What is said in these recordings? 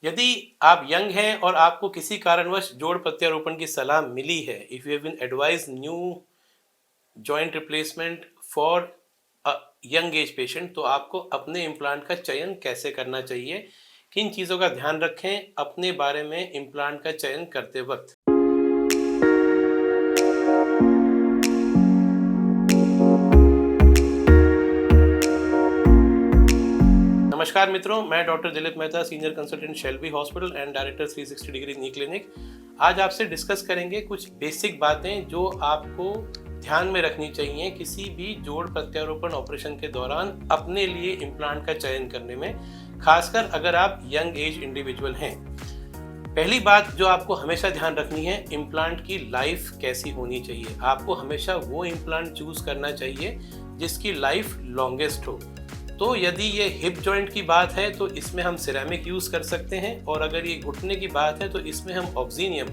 यदि आप यंग हैं और आपको किसी कारणवश जोड़ प्रत्यारोपण की सलाह मिली है, if you have been advise new joint replacement for a young age patient, तो आपको अपने इम्प्लांट का चयन कैसे करना चाहिए, किन चीज़ों का ध्यान रखें अपने बारे में इम्प्लांट का चयन करते वक्त। नमस्कार मित्रों, मैं doctor Dilip Mehta, senior consultant Shelby hospital and director 360 degree knee clinic. आज आपसे डिस्कस करेंगे कुछ बेसिक बातें जो आपको ध्यान में रखनी चाहिए किसी भी जोड़ प्रत्यारोपण ऑपरेशन के दौरान अपने लिए इम्प्लांट का चयन करने में, खासकर अगर आप यंग एज इंडिविजुअल हैं। पहली बात जो आपको हमेशा ध्यान रखनी है, इम्प्लांट की लाइफ कैसी होनी चाहिए। आपको हमेशा वो इम्प्लांट चूज करना चाहिए जिसकी लाइफ लॉन्गेस्ट हो। तो यदि ये हिप जॉइंट की बात है तो इसमें हम सिरेमिक यूज़ कर सकते हैं, और अगर ये घुटने की बात है तो इसमें हम ऑक्सीनियम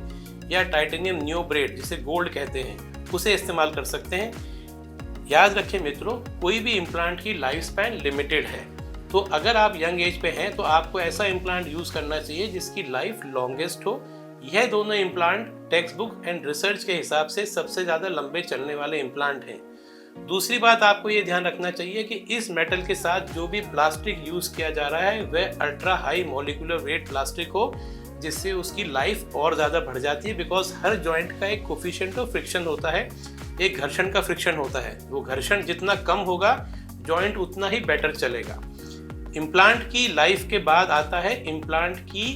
या टाइटेनियम नियो ब्रेड, जिसे गोल्ड कहते हैं, उसे इस्तेमाल कर सकते हैं। याद रखें मित्रों, कोई भी इम्प्लांट की लाइफ स्पैन लिमिटेड है, तो अगर आप यंग एज पे हैं तो आपको ऐसा इम्प्लांट यूज़ करना चाहिए जिसकी लाइफ लॉन्गेस्ट हो। यह दोनों implant text book and research के हिसाब से सबसे ज़्यादा लंबे चलने वाले इम्प्लांट हैं। दूसरी बात आपको ये ध्यान रखना चाहिए कि इस मेटल के साथ जो भी प्लास्टिक यूज किया जा रहा है वह ultra high molecular weight plastic हो, जिससे उसकी लाइफ और ज़्यादा बढ़ जाती है। बिकॉज हर जॉइंट का एक कोफिशिएंट ऑफ फ्रिक्शन होता है, एक घर्षण का फ्रिक्शन होता है। वो घर्षण जितना कम होगा जॉइंट उतना ही बेटर चलेगा। इम्प्लांट की लाइफ के बाद आता है इम्प्लांट की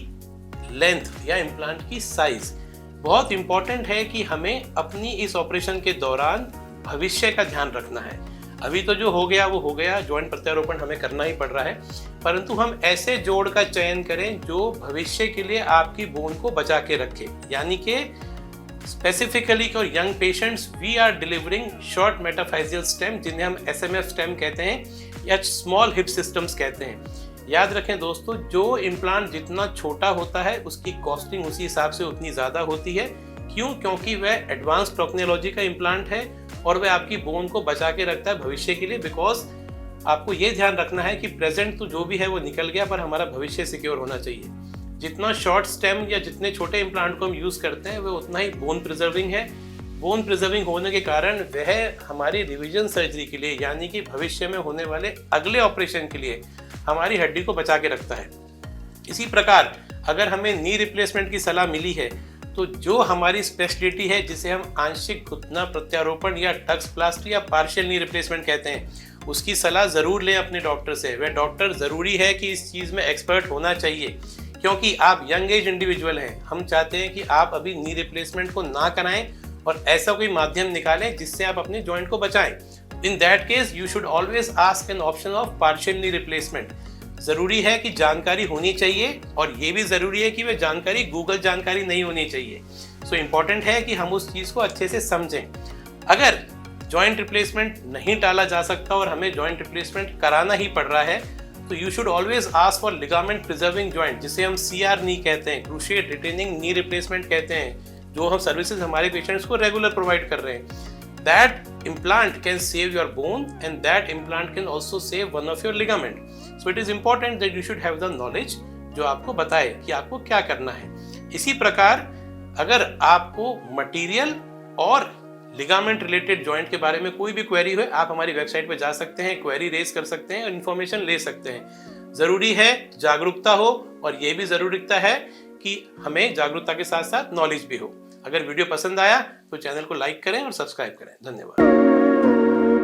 लेंथ या इम्प्लांट की साइज। बहुत इंपॉर्टेंट है कि हमें अपनी इस ऑपरेशन के दौरान भविष्य का ध्यान रखना है। अभी तो जो हो गया वो हो गया, जॉइंट प्रत्यारोपण हमें करना ही पड़ रहा है, परंतु हम ऐसे जोड़ का चयन करें जो भविष्य के लिए आपकी बोन को बचा के रखे। यानी कि specifically for young patients we are delivering short metaphyseal stem, जिन्हें हम एसएमएफ स्टेम कहते हैं या स्मॉल हिप सिस्टम्स कहते हैं। याद रखें दोस्तों, जो इम्प्लांट जितना छोटा होता है उसकी कॉस्टिंग उसी हिसाब से उतनी ज़्यादा होती है। क्यों? क्योंकि वह एडवांस टेक्नोलॉजी का इम्प्लांट है और वह आपकी बोन को बचा के रखता है भविष्य के लिए। बिकॉज आपको ये ध्यान रखना है कि प्रेजेंट तो जो भी है वो निकल गया, पर हमारा भविष्य सिक्योर होना चाहिए। जितना शॉर्ट स्टेम या जितने छोटे इम्प्लांट को हम यूज़ करते हैं वह उतना ही बोन प्रिजर्विंग है। बोन प्रिजर्विंग होने के कारण वह हमारी रिवीजन सर्जरी के लिए, यानी कि भविष्य में होने वाले अगले ऑपरेशन के लिए हमारी हड्डी को बचा के रखता है। इसी प्रकार अगर हमें नी रिप्लेसमेंट की सलाह मिली है तो जो हमारी स्पेशलिटी है, जिसे हम आंशिक घुटना प्रत्यारोपण या टक्सप्लास्टी या पार्शियल नी रिप्लेसमेंट कहते हैं, उसकी सलाह ज़रूर लें अपने डॉक्टर से। वह डॉक्टर ज़रूरी है कि इस चीज़ में एक्सपर्ट होना चाहिए, क्योंकि आप यंग एज इंडिविजुअल हैं। हम चाहते हैं कि आप अभी नी रिप्लेसमेंट को ना कराएं और ऐसा कोई माध्यम निकालें जिससे आप अपने जॉइंट को बचाएं। In that case you should always ask an option of partial knee replacement. ज़रूरी है कि जानकारी होनी चाहिए, और ये भी ज़रूरी है कि वह जानकारी गूगल जानकारी नहीं होनी चाहिए। सो इम्पॉर्टेंट है कि हम उस चीज़ को अच्छे से समझें। अगर जॉइंट रिप्लेसमेंट नहीं टाला जा सकता और हमें जॉइंट रिप्लेसमेंट कराना ही पड़ रहा है, तो you should always ask for ligament preserving joint, जिसे हम CR नी कहते हैं, क्रूशिएट रिटेनिंग नी रिप्लेसमेंट कहते हैं, जो हम सर्विसेज हमारे पेशेंट्स को रेगुलर प्रोवाइड कर रहे हैं। That implant can save your bone and that implant can also save one of your ligament. So it is important that you should have the knowledge जो आपको बताए कि आपको क्या करना है। इसी प्रकार अगर आपको मटेरियल और लिगामेंट रिलेटेड जॉइंट के बारे में कोई भी क्वेरी हो, आप हमारी वेबसाइट पर जा सकते हैं, क्वेरी रेज कर सकते हैं और इन्फॉर्मेशन ले सकते हैं। ज़रूरी है जागरूकता हो, और ये भी ज़रूरता है कि हमें जागरूकता के साथ साथ नॉलेज भी हो। अगर वीडियो पसंद आया तो चैनल को लाइक करें और सब्सक्राइब करें। धन्यवाद।